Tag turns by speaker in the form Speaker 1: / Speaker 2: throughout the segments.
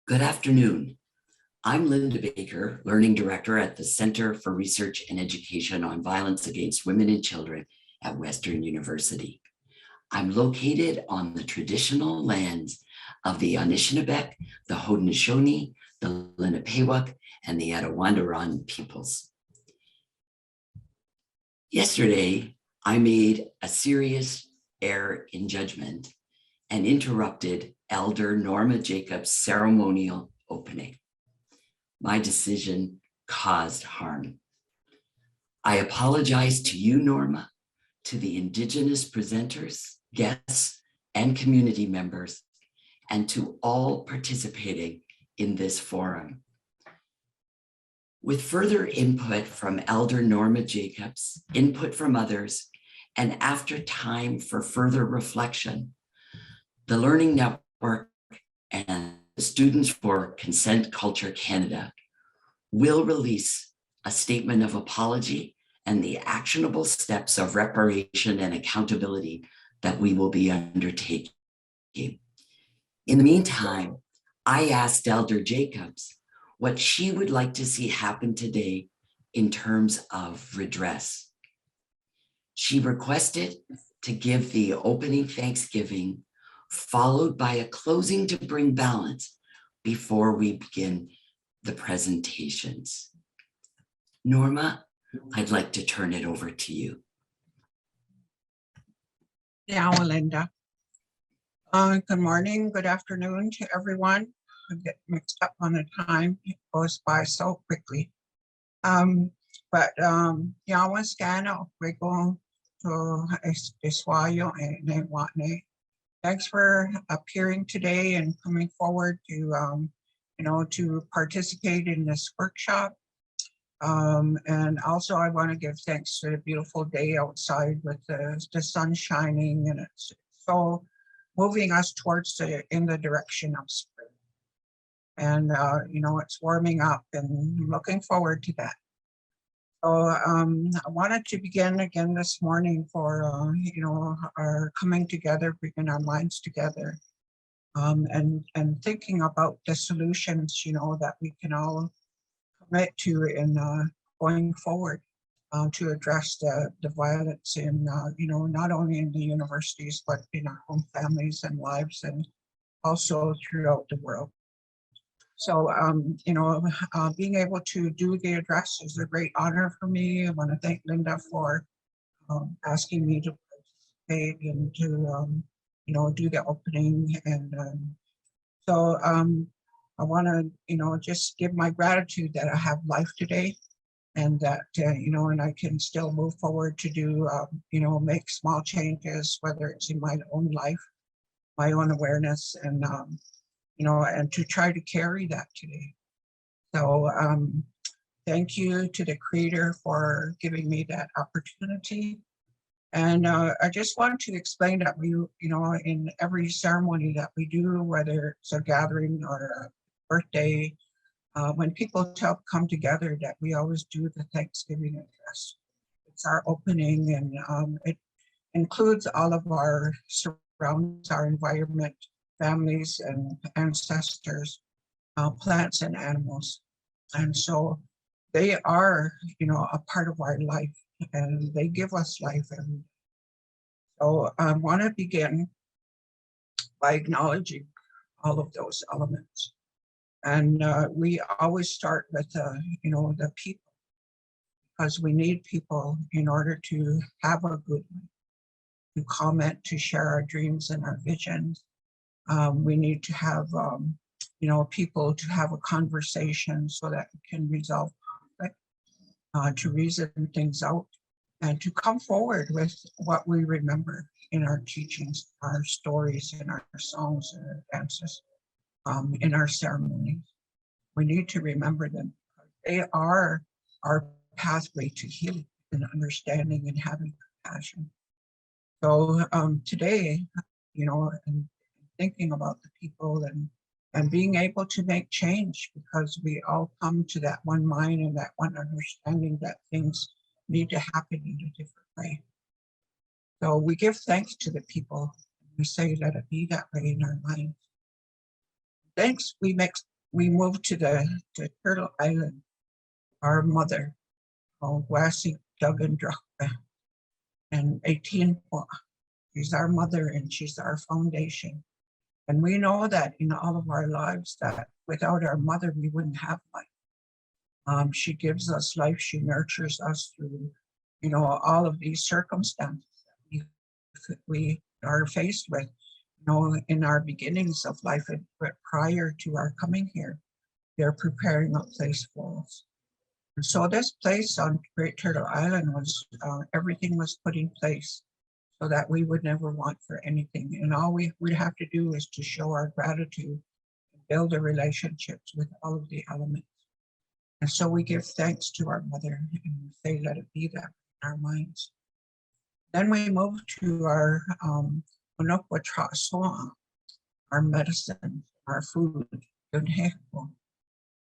Speaker 1: Good afternoon. I'm Linda Baker, Learning Director at the Center for Research and Education on Violence Against Women and Children at Western University. I'm located on the traditional lands of the Anishinaabe, the Haudenosaunee, the Lenapewauk, and the Attawandaron peoples. Yesterday, I made a serious error in judgment and interrupted Elder Norma Jacobs' ceremonial opening. My decision caused harm. I apologize to you, Norma, to the Indigenous presenters, guests, and community members, and to all participating in this forum. With further input from Elder Norma Jacobs, input from others, and after time for further reflection, the Learning Network and the Students for Consent Culture Canada will release a statement of apology and the actionable steps of reparation and accountability that we will be undertaking. In the meantime, I asked Elder Jacobs what she would like to see happen today in terms of redress. She requested to give the opening Thanksgiving followed by a closing to bring balance before we begin the presentations. Norma, I'd like to turn it over to you.
Speaker 2: Yeah, Linda. Good morning, good afternoon to everyone. I get mixed up on the time, it goes by so quickly. Yawa Scano, Hwako to Iswayo and Watne. Thanks for appearing today and coming forward to to participate in this workshop. And also I want to give thanks to the beautiful day outside with the sun shining, and it's so moving us towards in the direction of spring. And it's warming up and I'm looking forward to that. So I wanted to begin again this morning for our coming together, bringing our minds together, and thinking about the solutions that we can all commit to in going forward to address the violence in not only in the universities but in our own families and lives, and also throughout the world. So, being able to do the address is a great honor for me. I want to thank Linda for asking me to participate and to, do the opening. And I want to, just give my gratitude that I have life today, and that, and I can still move forward to do, make small changes, whether it's in my own life, my own awareness, and and to try to carry that today. So thank you to the Creator for giving me that opportunity. And I just wanted to explain that we, in every ceremony that we do, whether it's a gathering or a birthday, when people come together, that we always do the Thanksgiving address. It's our opening, and it includes all of our surroundings, our environment, families and ancestors, plants and animals. And so they are, a part of our life, and they give us life. And so I want to begin by acknowledging all of those elements. And we always start with, the people, because we need people in order to have a good life, to comment, to share our dreams and our visions. We need to have, people to have a conversation so that we can resolve conflict, to reason things out, and to come forward with what we remember in our teachings, our stories, in our songs and our dances, in our ceremonies. We need to remember them. They are our pathway to healing and understanding and having compassion. So today, and thinking about the people and being able to make change, because we all come to that one mind and that one understanding that things need to happen in a different way. So we give thanks to the people. We say, let it be that way in our minds. Thanks we we moved to Turtle Island. Our mother, Wasi Duggan Drakba, and 18, she's our mother and she's our foundation. And we know that in all of our lives that without our mother, we wouldn't have life. She gives us life. She nurtures us through, all of these circumstances that we are faced with, in our beginnings of life prior to our coming here. They're preparing a place for us. And so this place on Great Turtle Island was, everything was put in place so that we would never want for anything. And all we would have to do is to show our gratitude and build the relationships with all of the elements. And so we give thanks to our mother and say, let it be that in our minds. Then we move to our our medicine, our food,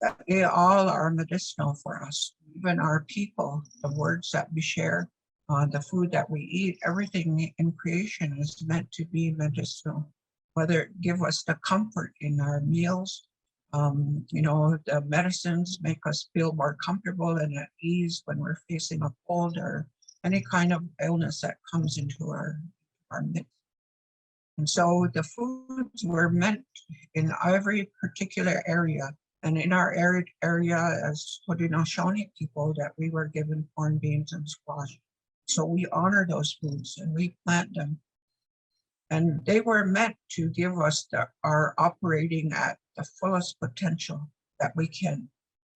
Speaker 2: that they all are medicinal for us. Even our people, the words that we share, the food that we eat, everything in creation is meant to be medicinal. Whether it give us the comfort in our meals, the medicines make us feel more comfortable and at ease when we're facing a cold or any kind of illness that comes into our midst. And so the foods were meant in every particular area. And in our area as Haudenosaunee people, that we were given corn, beans, and squash. So we honor those foods and we plant them. And they were meant to give us our operating at the fullest potential that we can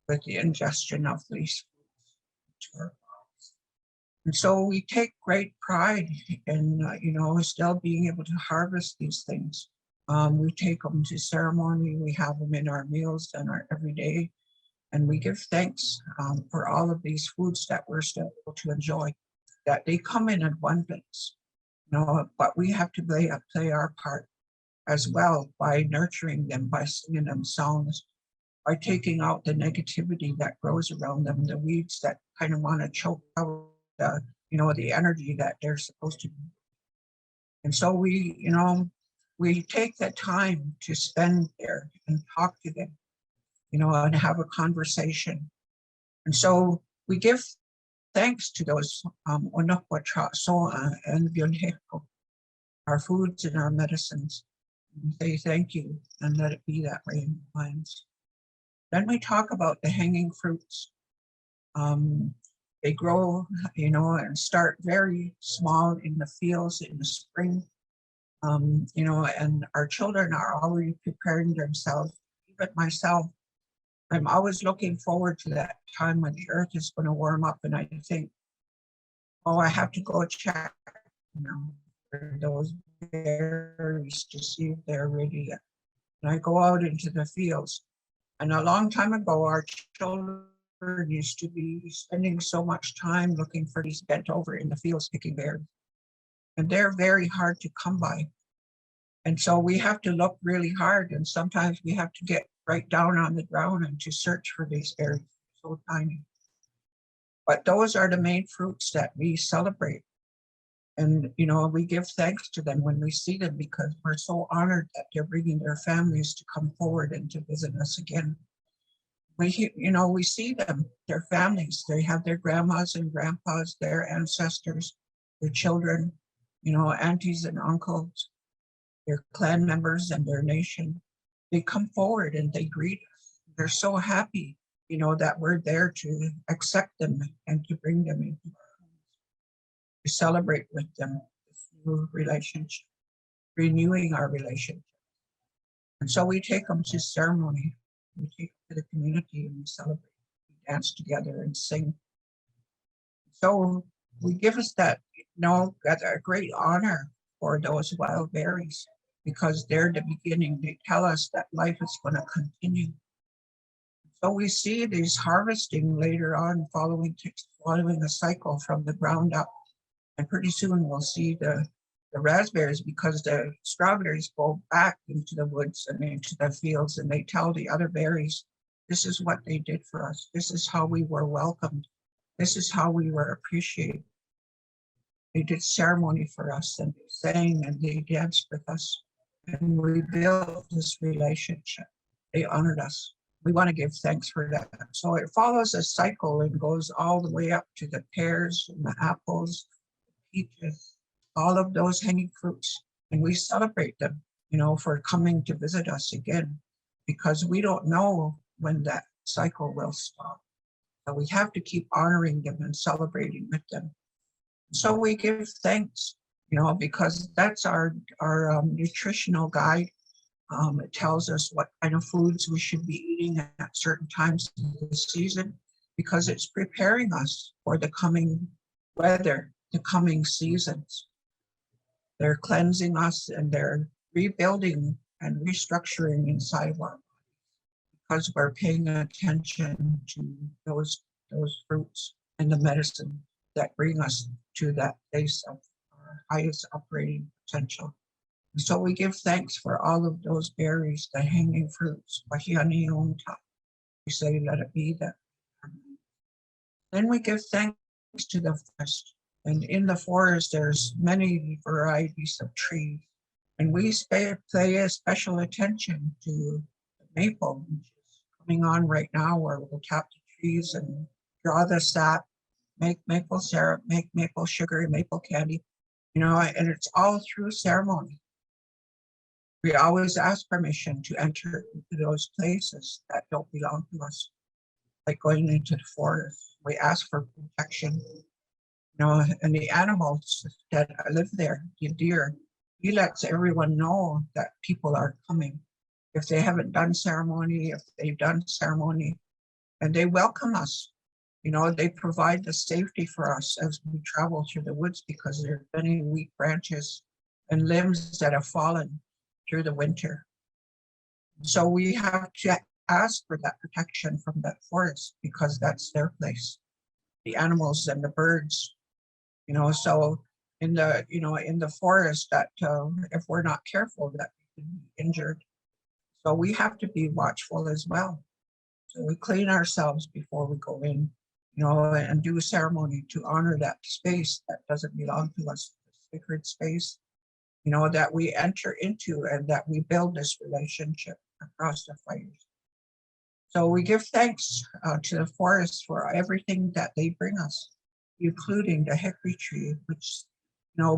Speaker 2: with the ingestion of these foods to our bodies. And so we take great pride in, still being able to harvest these things. We take them to ceremony, we have them in our meals and our everyday, and we give thanks for all of these foods that we're still able to enjoy, that they come in abundance. But we have to play our part as well by nurturing them, by singing them songs, by taking out the negativity that grows around them, the weeds that kind of want to choke out the energy that they're supposed to be. And so we take the time to spend there and talk to them, and have a conversation. And so we give thanks to those and our foods and our medicines. We say thank you and let it be that way in our minds. Then we talk about the hanging fruits. They grow, and start very small in the fields in the spring. And our children are already preparing themselves. Even myself, I'm always looking forward to that time when the earth is going to warm up, and I think, I have to go check, for those berries to see if they're ready yet. And I go out into the fields. And a long time ago, our children used to be spending so much time looking for these bent over in the fields picking berries. And they're very hard to come by. And so we have to look really hard, and sometimes we have to get right down on the ground and to search for these berries, so tiny. But those are the main fruits that we celebrate. And, we give thanks to them when we see them, because we're so honored that they're bringing their families to come forward and to visit us again. We see them, their families, they have their grandmas and grandpas, their ancestors, their children, aunties and uncles, their clan members and their nation. They come forward and they greet us. They're so happy, that we're there to accept them and to bring them into our homes, to celebrate with them this new relationship, renewing our relationship. And so we take them to ceremony, we take them to the community and we celebrate, we dance together and sing. So we give us that, that's a great honor for those wild berries, because they're the beginning. They tell us that life is going to continue. So we see these harvesting later on, following a cycle from the ground up. And pretty soon we'll see the raspberries, because the strawberries go back into the woods and into the fields, and they tell the other berries, this is what they did for us. This is how we were welcomed. This is how we were appreciated. They did ceremony for us, and they sang and they danced with us, and we built this relationship. They honored us. We want to give thanks for that. So it follows a cycle and goes all the way up to the pears and the apples, peaches, all of those hanging fruits. And we celebrate them, for coming to visit us again, because we don't know when that cycle will stop. So we have to keep honoring them and celebrating with them. So we give thanks, because that's our nutritional guide. It tells us what kind of foods we should be eating at certain times of the season, because it's preparing us for the coming weather, the coming seasons. They're cleansing us and they're rebuilding and restructuring inside of our, because we're paying attention to those fruits and the medicine that bring us to that place of our highest operating potential. And so we give thanks for all of those berries, the hanging fruits. We say, let it be that. Then we give thanks to the forest. And in the forest, there's many varieties of trees. And we pay a special attention to the maple, which is coming on right now, where we'll tap the trees and draw the sap, make maple syrup, make maple sugar, maple candy, and it's all through ceremony. We always ask permission to enter into those places that don't belong to us, like going into the forest. We ask for protection, and the animals that live there, the deer, he lets everyone know that people are coming. If they haven't done ceremony, if they've done ceremony, and they welcome us. They provide the safety for us as we travel through the woods, because there are many weak branches and limbs that have fallen through the winter. So we have to ask for that protection from that forest, because that's their place. The animals and the birds, so in the forest, that if we're not careful, that we can be injured. So we have to be watchful as well. So we clean ourselves before we go in, and do a ceremony to honor that space that doesn't belong to us, the sacred space, that we enter into, and that we build this relationship across the fires. So we give thanks to the forest for everything that they bring us, including the hickory tree, which,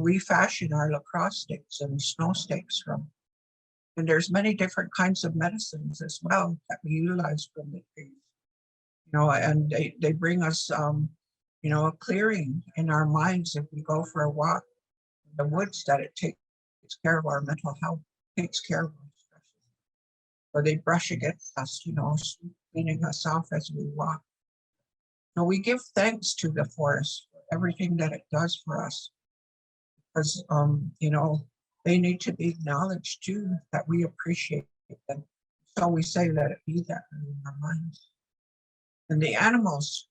Speaker 2: we fashion our lacrosse sticks and snow stakes from. And there's many different kinds of medicines as well that we utilize from the trees, and they bring us, a clearing in our minds if we go for a walk in the woods, that it takes care of our mental health, takes care of our stress. Or they brush against us, cleaning us off as we walk. So we give thanks to the forest for everything that it does for us, because, they need to be acknowledged too, that we appreciate them. So we say, let it be that in our minds. And the animals,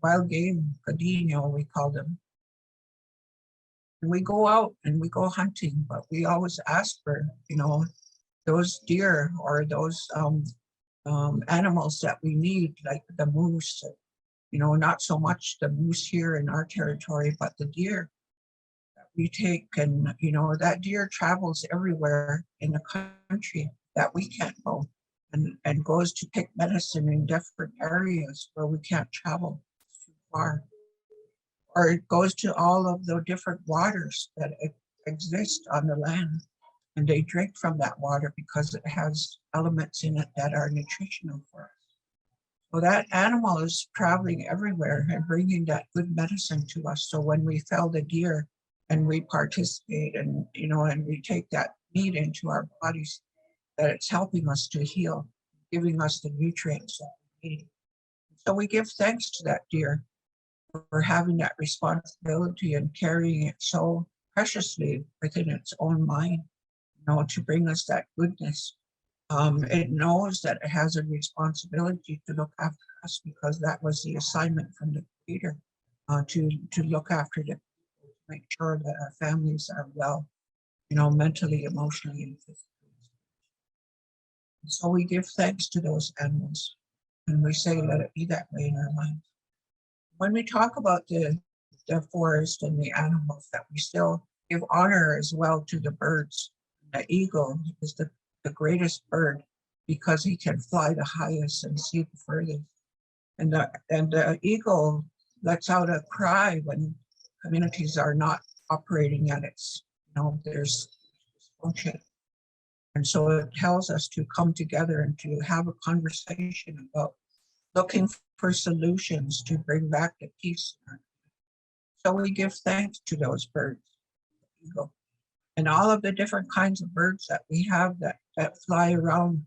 Speaker 2: wild game, cadino, we call them. And we go out and we go hunting, but we always ask for, those deer or those animals that we need, like the moose, not so much the moose here in our territory, but the deer that we take. And, that deer travels everywhere in the country that we can't go, and goes to pick medicine in different areas where we can't travel too far. Or it goes to all of the different waters that exist on the land, and they drink from that water because it has elements in it that are nutritional for us. So that animal is traveling everywhere and bringing that good medicine to us. So when we fell the deer and we participate, and, and we take that meat into our bodies, that it's helping us to heal, giving us the nutrients that we need. So we give thanks to that deer for having that responsibility and carrying it so preciously within its own mind, to bring us that goodness. It knows that it has a responsibility to look after us, because that was the assignment from the Creator, to look after the people, to make sure that our families are well, mentally, emotionally, and physically. So we give thanks to those animals, and we say, let it be that way in our minds. When we talk about the forest and the animals, that we still give honor as well to the birds. The eagle is the greatest bird because he can fly the highest and see the furthest. And the eagle lets out a cry when communities are not operating at its, there's dysfunction. And so it tells us to come together and to have a conversation about looking for solutions to bring back the peace. So we give thanks to those birds, the eagle, and all of the different kinds of birds that we have that fly around.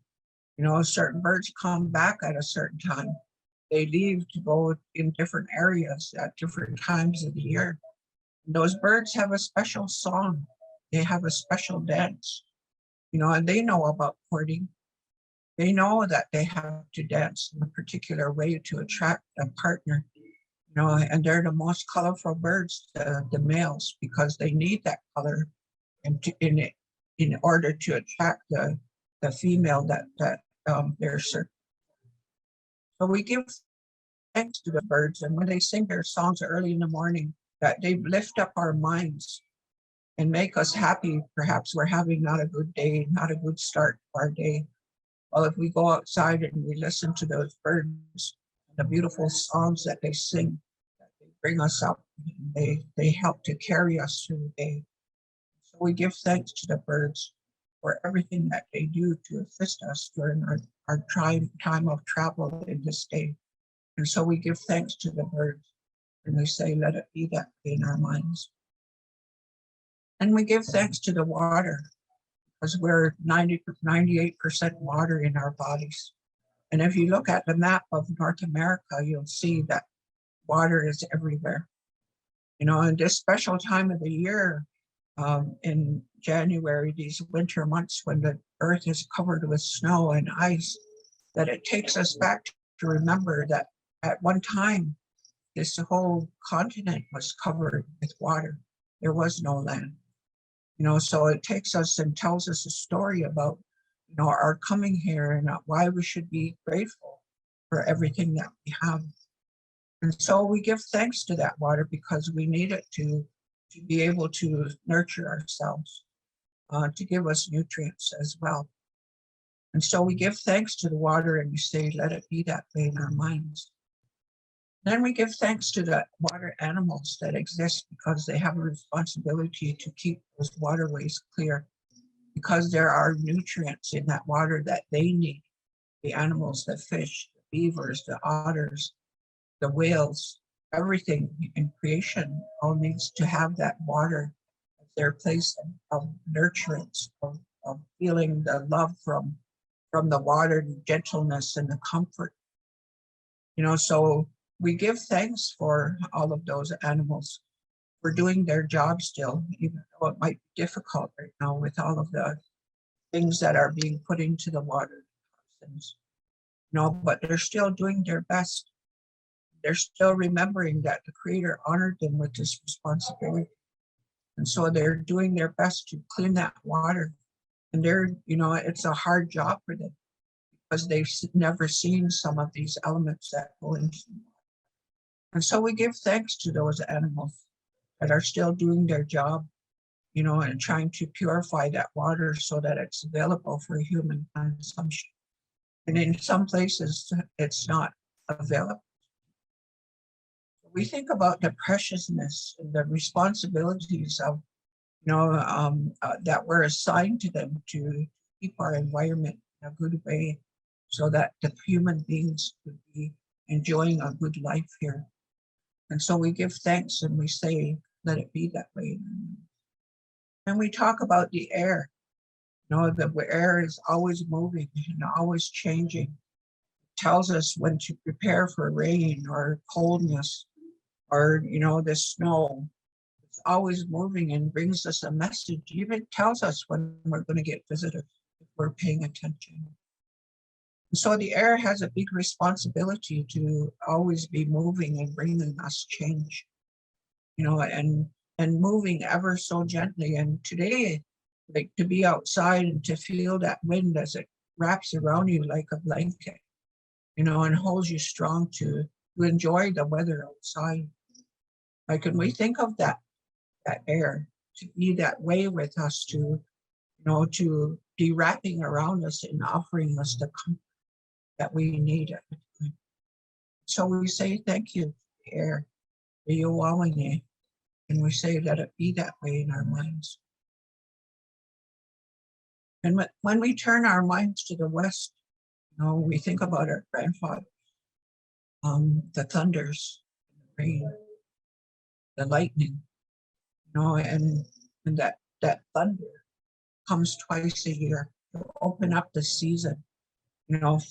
Speaker 2: Certain birds come back at a certain time. They leave to go in different areas at different times of the year. And those birds have a special song. They have a special dance, and they know about courting. They know that they have to dance in a particular way to attract a partner, and they're the most colorful birds, the males, because they need that color in order to attract the female that they're certain. So we give thanks to the birds, and when they sing their songs early in the morning, that they lift up our minds and make us happy. Perhaps we're having not a good day, not a good start to our day. Well, if we go outside and we listen to those birds, the beautiful songs that they sing, that they bring us up, they help to carry us through the day. So we give thanks to the birds for everything that they do to assist us during our time of travel in this day. And so we give thanks to the birds, and we say, let it be that in our minds. And we give thanks to the water, because we're 98% water in our bodies. And if you look at the map of North America, you'll see that water is everywhere. In this special time of the year, in January, these winter months when the earth is covered with snow and ice, that it takes us back to remember that at one time, this whole continent was covered with water. There was no land. So it takes us and tells us a story about, our coming here and why we should be grateful for everything that we have. And so we give thanks to that water because we need it to be able to nurture ourselves, to give us nutrients as well. And so we give thanks to the water and we say, let it be that way in our minds. Then we give thanks to the water animals that exist because they have a responsibility to keep those waterways clear, because there are nutrients in that water that they need. The animals, the fish, the beavers, the otters, the whales, everything in creation all needs to have that water as their place of nurturance, of feeling the love from the water, the gentleness and the comfort. So we give thanks for all of those animals for doing their job still, even though it might be difficult right now with all of the things that are being put into the water. But they're still doing their best. They're still remembering that the Creator honored them with this responsibility. And so they're doing their best to clean that water. And it's a hard job for them because they've never seen some of these elements that go into the water. And so we give thanks to those animals that are still doing their job, and trying to purify that water so that it's available for human consumption. And in some places, it's not available. We think about the preciousness and the responsibilities of, that were assigned to them to keep our environment in a good way so that the human beings could be enjoying a good life here. And so we give thanks and we say, let it be that way. And we talk about the air. The air is always moving and always changing. It tells us when to prepare for rain or coldness or, the snow. It's always moving and brings us a message. It even tells us when we're going to get visitors if we're paying attention. And so the air has a big responsibility to always be moving and bringing us change, and moving ever so gently. And today, like to be outside and to feel that wind as it wraps around you like a blanket, and holds you strong to enjoy the weather outside. Like, when we think of that air to be that way with us, to wrapping around us and offering us the comfort that we need at the time. So we say thank you, air, and we say let it be that way in our minds. And when we turn our minds to the west, we think about our grandfather, the thunders, the rain, the lightning, and that thunder comes twice a year to open up the season,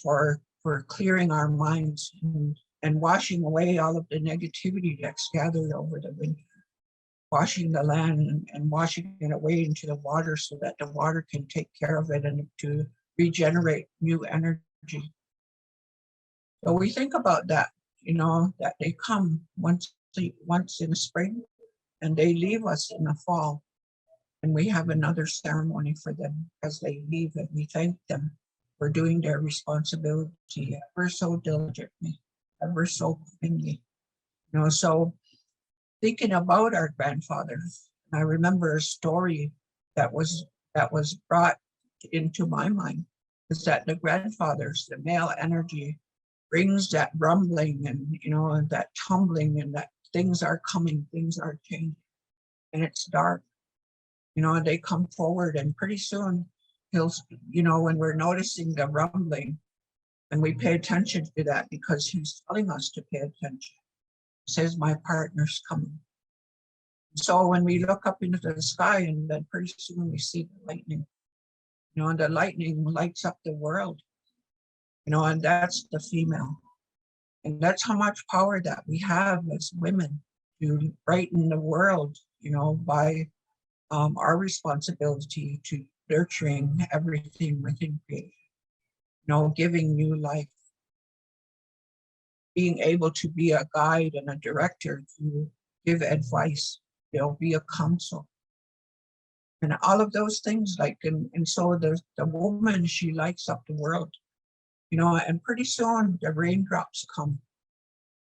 Speaker 2: for clearing our minds and washing away all of the negativity that's gathered over the winter, washing the land and washing it away into the water so that the water can take care of it and to regenerate new energy. So we think about that, that they come once in the spring and they leave us in the fall. And we have another ceremony for them as they leave, and we thank them for doing their responsibility ever so diligently, ever so kindly. So thinking about our grandfathers, I remember a story that was brought into my mind, is that the grandfathers, the male energy, brings that rumbling and that tumbling, and that things are coming, things are changing, and it's dark. They come forward, and pretty soon when we're noticing the rumbling, and we pay attention to that because he's telling us to pay attention. He says, my partner's coming. So when we look up into the sky, and then pretty soon we see the lightning, and the lightning lights up the world, and that's the female. And that's how much power that we have as women to brighten the world, by our responsibility to nurturing everything within creation, giving new life, being able to be a guide and a director, to give advice, be a counsel. And all of those things, and so the woman, she lights up the world, and pretty soon the raindrops come,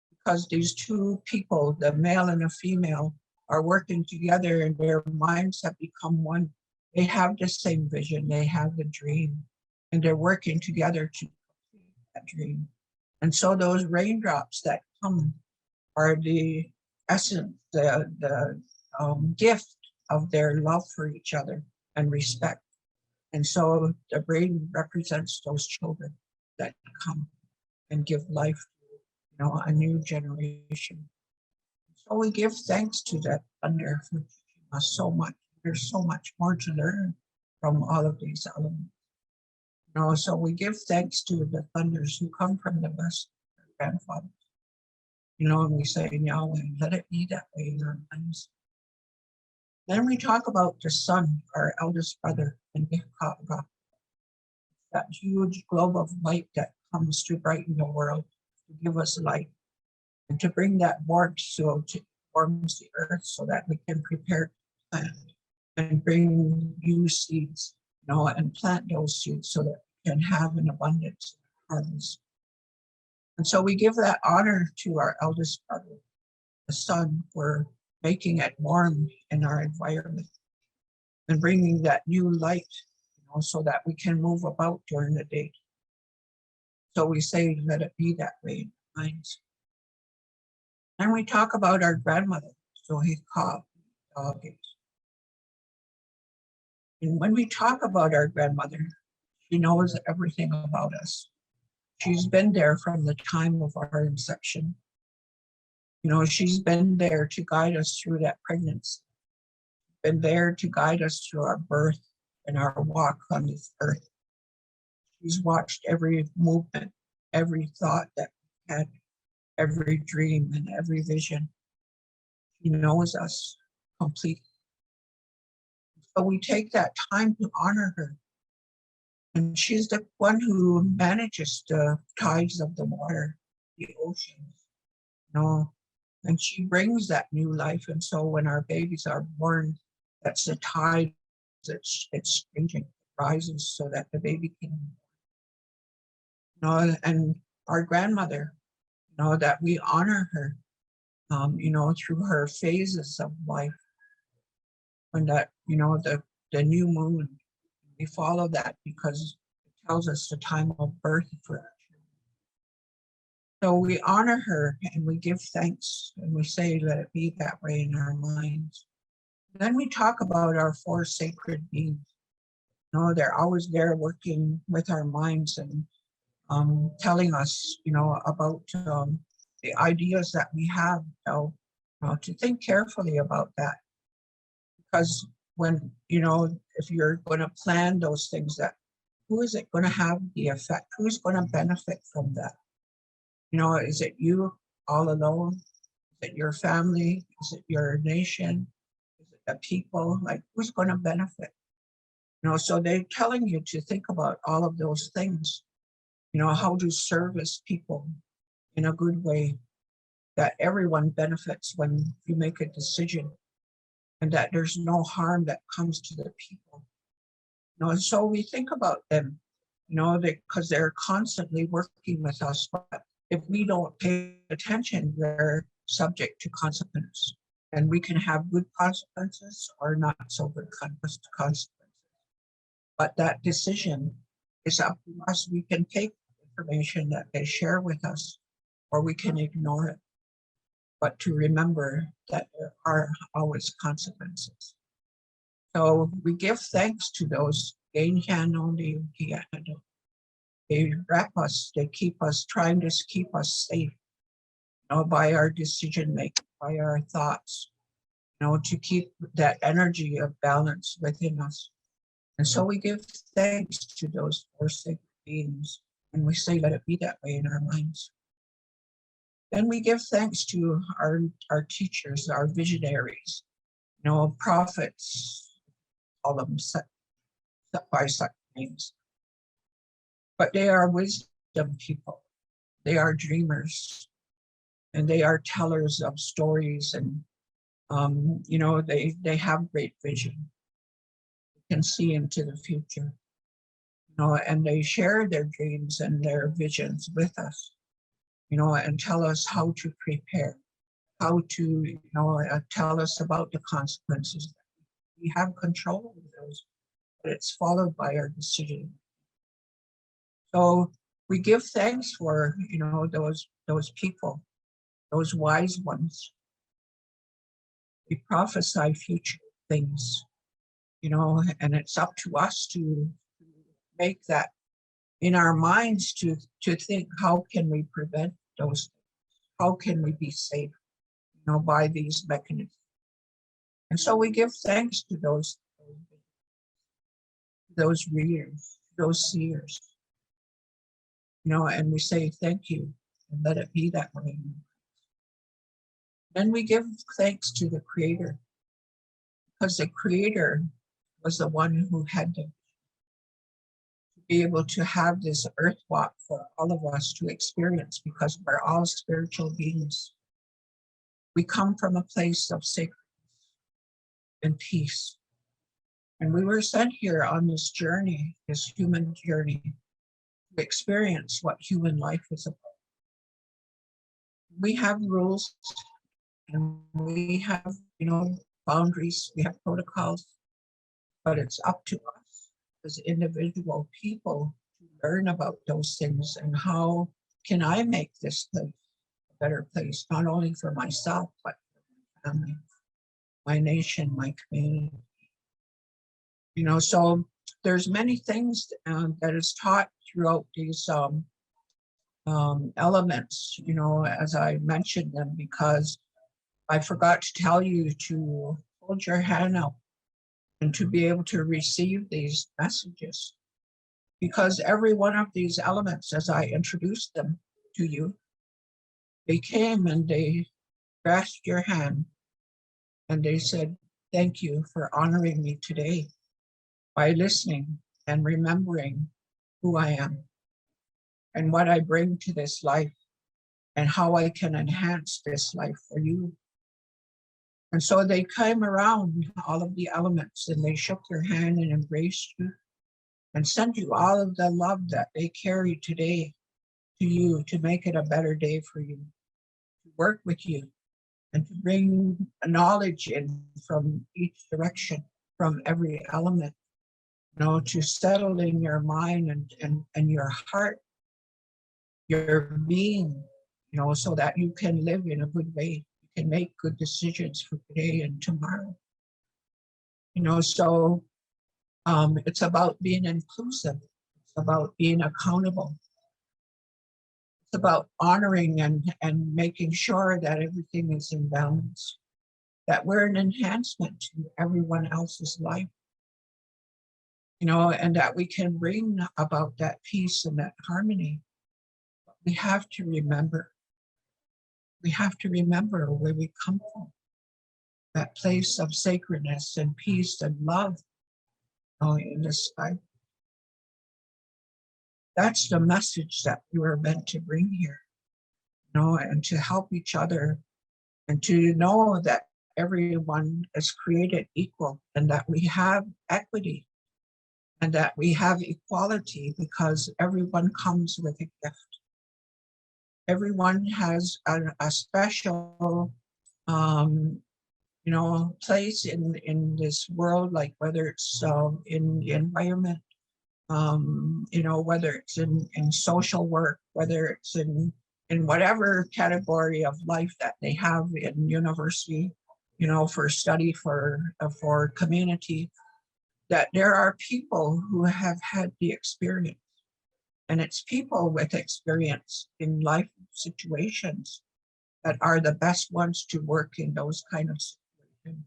Speaker 2: because these two people, the male and the female, are working together, and their minds have become one. They have the same vision, they have the dream, and they're working together to complete that dream. And so those raindrops that come are the essence, the gift of their love for each other and respect. And so the rain represents those children that come and give life to, a new generation. So we give thanks to that thunder for teaching us so much. There's so much more to learn from all of these elements. So we give thanks to the thunders who come from the west, our grandfathers. And we say, Yahweh, let it be that way in our minds. Then we talk about the sun, our eldest brother, and Hwako, that huge globe of light that comes to brighten the world, to give us light, and to bring that warmth so to warms the earth so that we can prepare to plant and bring new seeds, and plant those seeds so that we can have an abundance of harvest. And so we give that honor to our eldest brother, the sun, for making it warm in our environment and bringing that new light, so that we can move about during the day. So we say, let it be that way in our minds. And we talk about our grandmother, so he called dog. And when we talk about our grandmother, she knows everything about us. She's been there from the time of our inception. She's been there to guide us through that pregnancy, been there to guide us through our birth and our walk on this earth. She's watched every movement, every thought that we had, every dream and every vision. She knows us completely. So we take that time to honor her. And she's the one who manages the tides of the water, the oceans, and she brings that new life. And so when our babies are born, that's the tide it's changing, it rises so that the baby can, and our grandmother, that we honor her, through her phases of life. When that, the new moon, We follow that because it tells us the time of birth for our children. So we honor her and we give thanks and we say, let it be that way in our minds. Then we talk about our four sacred beings. You know, they're always there working with our minds and telling us, you know, about the ideas that we have, to think carefully about that. Because when, you know, if you're going to plan those things, that who is it going to have the effect? Who's going to benefit from that? You know, is it you all alone? Is it your family? Is it your nation? Is it the people? Like, who's going to benefit? You know, so they're telling you to think about all of those things. You know, how to service people in a good way, that everyone benefits when you make a decision, and that there's no harm that comes to the people. You know, and so we think about them, you know, because they're constantly working with us. But if we don't pay attention, we're subject to consequence. And we can have good consequences or not so good consequences. But that decision is up to us. We can take information that they share with us, or we can ignore it. But to remember that there are always consequences. So we give thanks to those. They wrap us, they keep us, trying to keep us safe, you know, by our decision making, by our thoughts, you know, to keep that energy of balance within us. And so we give thanks to those four sacred beings, and we say, let it be that way in our minds. Then we give thanks to our teachers, our visionaries, you know, prophets, all of them set by such names. But they are wisdom people. They are dreamers, and they are tellers of stories, and you know, they have great vision. They can see into the future, you know, and they share their dreams and their visions with us, you know, and tell us how to prepare, how to, you know, tell us about the consequences. We have control over those, but it's followed by our decision. So we give thanks for, you know, those people, those wise ones. We prophesy future things, you know, and it's up to us to make that in our minds, to think, how can we prevent those things? How can we be safe, you know, by these mechanisms? And so we give thanks to those readers, those seers, you know, and we say thank you and let it be that way. Then we give thanks to the Creator, because the Creator was the one who had to be able to have this earth walk for all of us to experience, because we're all spiritual beings. We come from a place of sacredness and peace. And we were sent here on this journey, this human journey, to experience what human life is about. We have rules, and we have, you know, boundaries, we have protocols, but it's up to us as individual people to learn about those things, and how can I make this place a better place, not only for myself, but for my family, my nation, my community. You know, so there's many things that is taught throughout these elements, you know, as I mentioned them, because I forgot to tell you to hold your hand out and to be able to receive these messages. Because every one of these elements, as I introduced them to you, they came and they grasped your hand and they said, thank you for honoring me today by listening and remembering who I am and what I bring to this life and how I can enhance this life for you. And so they came around, all of the elements, and they shook your hand and embraced you and sent you all of the love that they carry today to you, to make it a better day for you, to work with you, and to bring knowledge in from each direction, from every element, to settle in your mind and your heart, your being, so that you can live in a good way. You can make good decisions for today and tomorrow. So it's about being inclusive. It's about being accountable. It's about honoring and making sure that everything is in balance, that we're an enhancement to everyone else's life, and that we can bring about that peace and that harmony. We have to remember where we come from, that place of sacredness and peace and love in this life. That's the message that we were meant to bring here, and to help each other, and to know that everyone is created equal, and that we have equity, and that we have equality, because everyone comes with a gift. Everyone has a special place in this world, like whether it's in the environment, whether it's in social work, whether it's in whatever category of life that they have in university, for study, for community, that there are people who have had the experience. And it's people with experience in life situations that are the best ones to work in those kind of situations,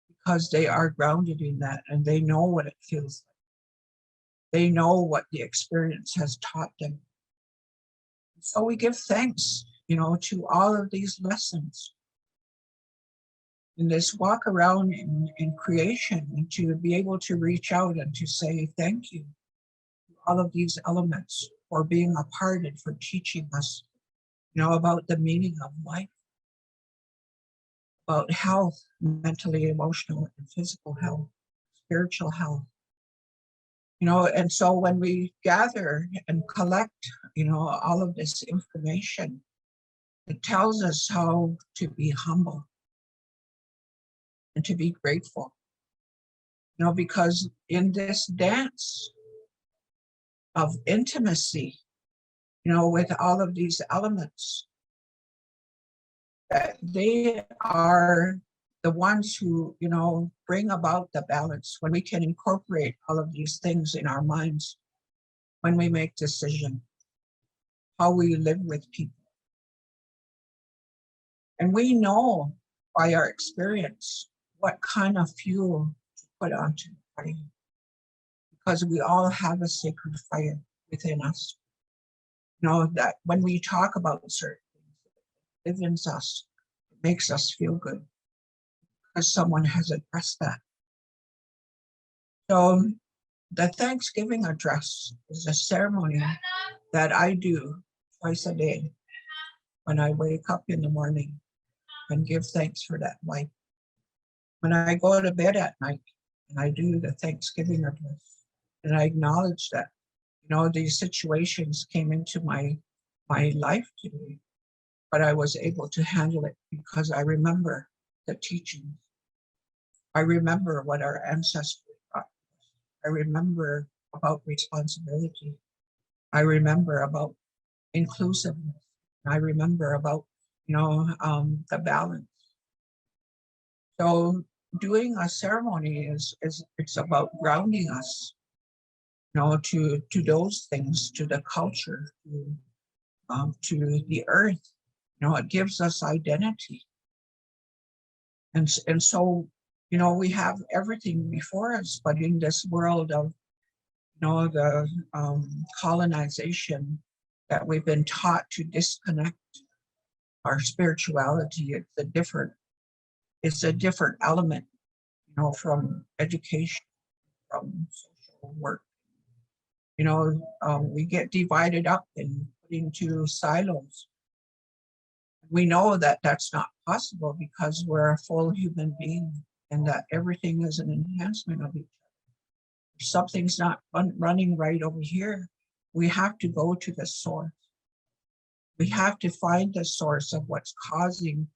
Speaker 2: because they are grounded in that and they know what it feels like. They know what the experience has taught them. So we give thanks, to all of these lessons in this walk around in creation, and to be able to reach out and to say thank you to all of these elements for being a part and for teaching us, about the meaning of life, about health, mentally, emotional, and physical health, spiritual health. And so when we gather and collect, all of this information, it tells us how to be humble and to be grateful, because in this dance of intimacy, with all of these elements, that they are the ones who, bring about the balance, when we can incorporate all of these things in our minds, when we make decisions, how we live with people. And we know by our experience what kind of fuel to put onto the fire, because we all have a sacred fire within us. That when we talk about certain things, it livens us, it makes us feel good, because someone has addressed that. So the Thanksgiving address is a ceremony that I do twice a day when I wake up in the morning and give thanks for that life. When I go to bed at night and I do the Thanksgiving address, and I acknowledge that, these situations came into my life today, but I was able to handle it because I remember the teachings. I remember what our ancestors taught. I remember about responsibility. I remember about inclusiveness. I remember about, the balance. So doing a ceremony is it's about grounding us, to those things, to the culture, to the earth. It gives us identity. And so, we have everything before us, but in this world of, the colonization, that we've been taught to disconnect our spirituality, it's a different element, from education, from social work. We get divided up and put into silos. We know that that's not possible, because we're a full human being, and that everything is an enhancement of each other. If something's not running right over here, we have to go to the source. We have to find the source of what's causing,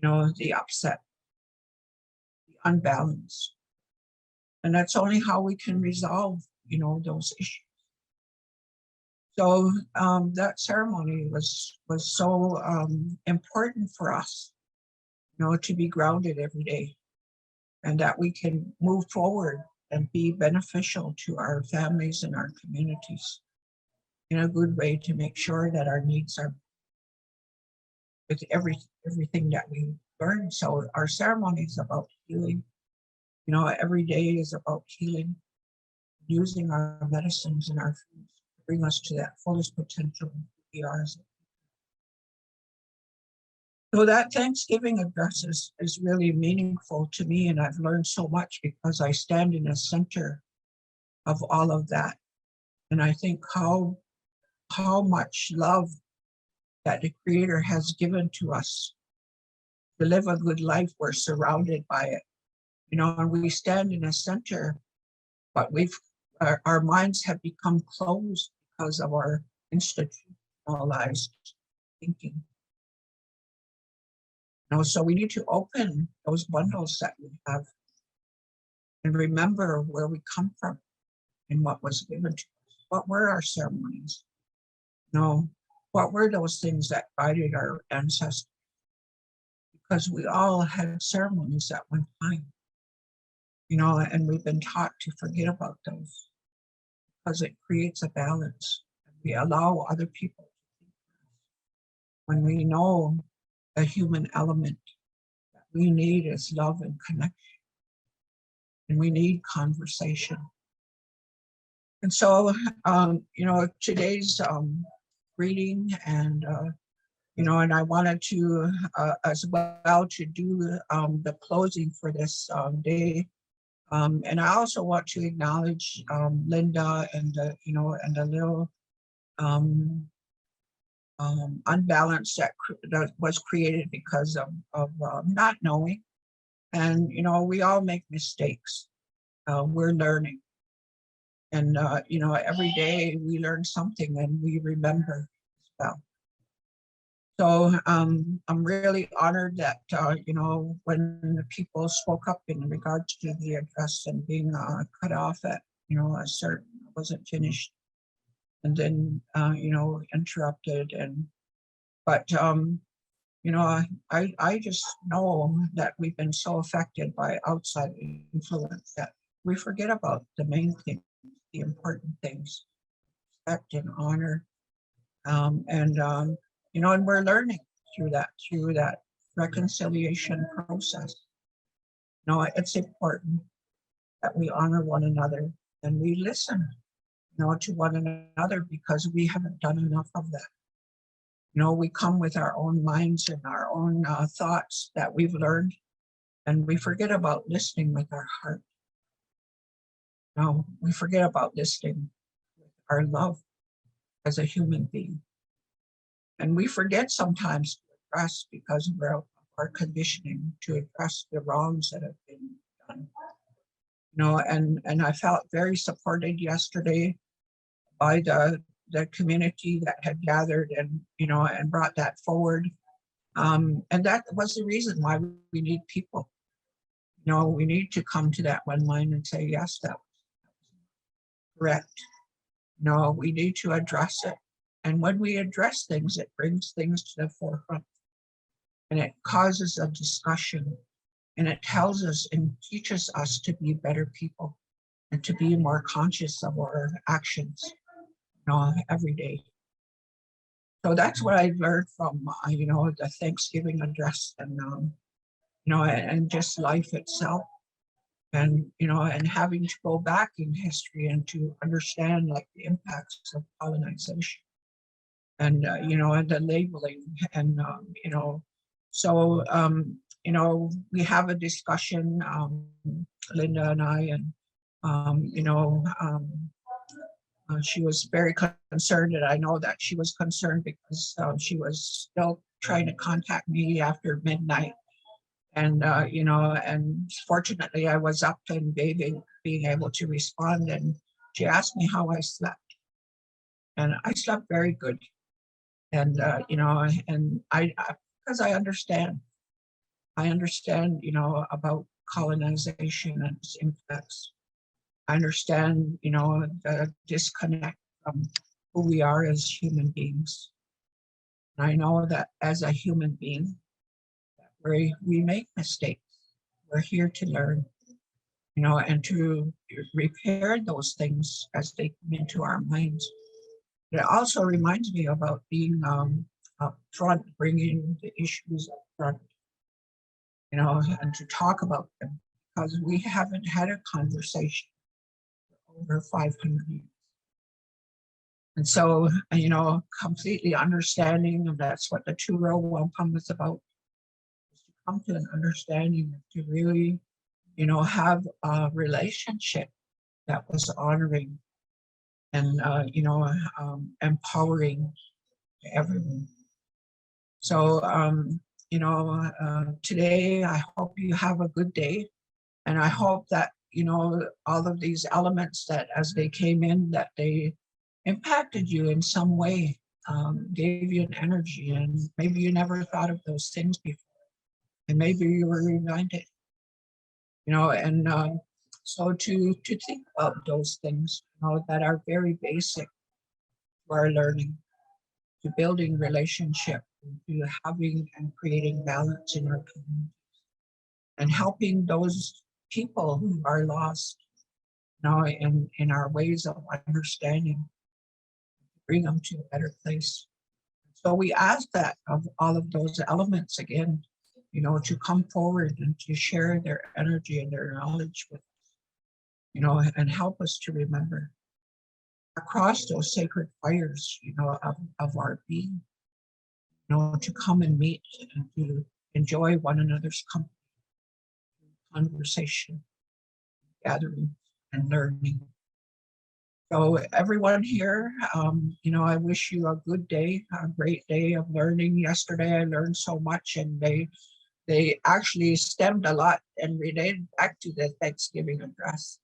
Speaker 2: the upset, the unbalance. And that's only how we can resolve, those issues. So that ceremony was so important for us, to be grounded every day, and that we can move forward and be beneficial to our families and our communities in a good way to make sure that our needs are with everything that we learn. So our ceremony is about healing. Every day is about healing, using our medicines and our foods to bring us to that fullest potential we are. So that Thanksgiving address is really meaningful to me, and I've learned so much because I stand in the center of all of that. And I think how much love that the Creator has given to us to live a good life. We're surrounded by it, and we stand in the center, but our minds have become closed because of our institutionalized thinking. So we need to open those bundles that we have and remember where we come from and what was given to us. What were our ceremonies? What were those things that guided our ancestors? Because we all had ceremonies at one time, and we've been taught to forget about those because it creates a balance. We allow other people to think when we know the human element that we need is love and connection, and we need conversation. And so, today's reading, and and I wanted to as well to do the closing for this day. And I also want to acknowledge Linda and the little unbalance that was created because of not knowing. And we all make mistakes. We're learning, and every day we learn something and we remember as well. So I'm really honored that when the people spoke up in regards to the address and being cut off at a certain wasn't finished, and then interrupted. But I just know that we've been so affected by outside influence that we forget about the main things, the important things, respect and honor, and we're learning through that reconciliation process. It's important that we honor one another and we listen, to one another, because we haven't done enough of that. We come with our own minds and our own thoughts that we've learned, and we forget about listening with our heart. We forget about listening with our love as a human being. And we forget sometimes to address, because of our conditioning, to address the wrongs that have been done. And I felt very supported yesterday by the community that had gathered and brought that forward. And that was the reason why we need people. We need to come to that one mind and say, yes, that was correct. We need to address it. And when we address things, it brings things to the forefront, and it causes a discussion, and it tells us and teaches us to be better people and to be more conscious of our actions, every day. So that's what I learned from, the Thanksgiving address, and just life itself. And having to go back in history and to understand like the impacts of colonization, and and the labeling, and so we have a discussion, Linda and I, and she was very concerned, and I know that she was concerned because she was still trying to contact me after midnight, and and fortunately I was up and being able to respond, and she asked me how I slept, and I slept very good. And and I because I understand about colonization and its impacts, I understand, the disconnect from who we are as human beings. And I know that as a human being, we make mistakes. We're here to learn, and to repair those things as they come into our minds. It also reminds me about being up front, bringing the issues up front, and to talk about them, because we haven't had a conversation for over 500 years. And so, completely understanding, and that's what the two-row wampum is about, is to come to an understanding, to really, have a relationship that was honoring and, empowering to everyone. So, today, I hope you have a good day. And I hope that, all of these elements that as they came in, that they impacted you in some way, gave you an energy, and maybe you never thought of those things before. And maybe you were reminded, and so to think about those things, that are very basic to our learning, to building relationship, to having and creating balance in our community, and helping those people who are lost, in our ways of understanding, bring them to a better place. So we ask that of all of those elements again, to come forward and to share their energy and their knowledge with us, and help us to remember across those sacred fires, of our being, to come and meet and to enjoy one another's company, conversation, gathering, and learning. So everyone here, I wish you a good day, a great day of learning. Yesterday I learned so much, and they actually stemmed a lot and related back to the Thanksgiving address,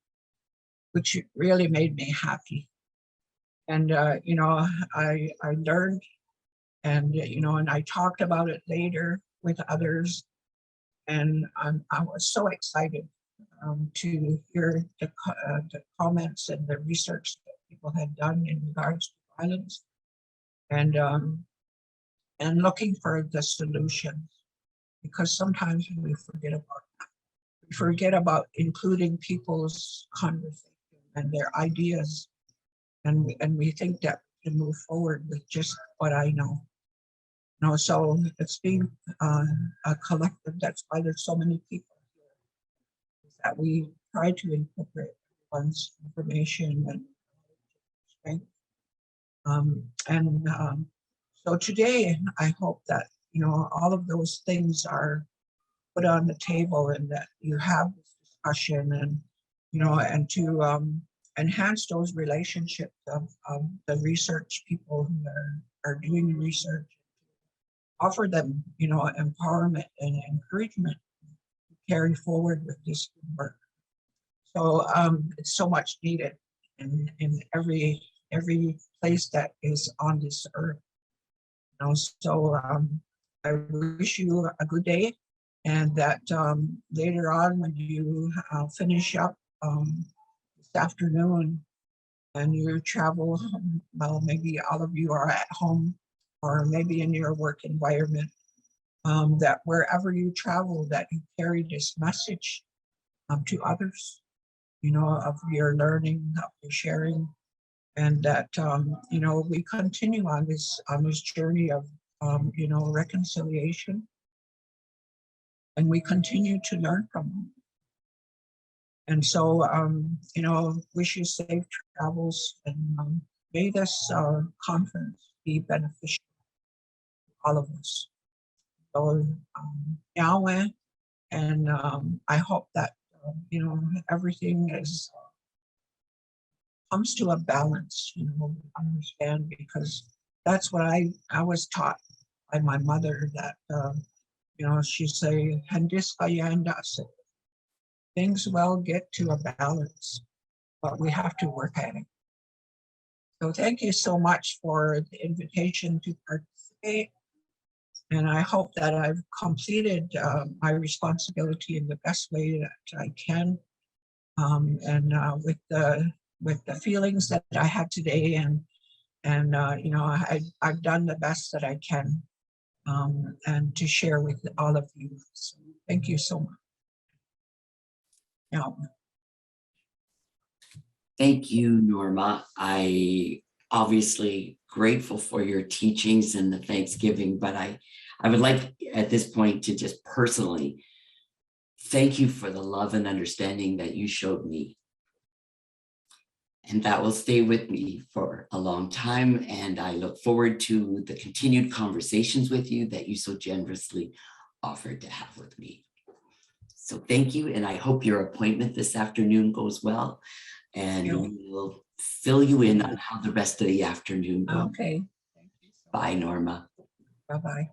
Speaker 2: which really made me happy. And I learned, and and I talked about it later with others, and I was so excited to hear the comments and the research that people had done in regards to violence, and looking for the solutions, because sometimes we forget about including people's conversation and their ideas, and we think that we can move forward with just what I know. So it's being a collective. That's why there's so many people here, is that we try to incorporate everyone's information and strength. So today, I hope that, all of those things are put on the table, and that you have this discussion, and, and to enhance those relationships of the research people who are doing research, offer them, empowerment and encouragement to carry forward with this work. So it's so much needed in every place that is on this earth. So I wish you a good day, and that later on when you finish up this afternoon and you travel, well, maybe all of you are at home or maybe in your work environment, that wherever you travel, that you carry this message to others, of your learning, of your sharing, and that we continue on this journey of reconciliation, and we continue to learn from them. And so wish you safe travels, and may this conference be beneficial to all of us. So Yahweh, and I hope that everything comes to a balance, understand, because that's what I was taught by my mother, that she say, "Handiska yandase." Things will get to a balance, but we have to work at it. So thank you so much for the invitation to participate, and I hope that I've completed my responsibility in the best way that I can. with the feelings that I had today, and you know, I've done the best that I can, and to share with all of you. So thank you so much. Yeah.
Speaker 1: Thank you, Norma. I obviously grateful for your teachings and the Thanksgiving, but I would like at this point to just personally thank you for the love and understanding that you showed me. And that will stay with me for a long time. And I look forward to the continued conversations with you that you so generously offered to have with me. So thank you. And I hope your appointment this afternoon goes well. And we will fill you in on how the rest of the afternoon goes.
Speaker 2: Okay.
Speaker 1: Bye, Norma.
Speaker 2: Bye-bye.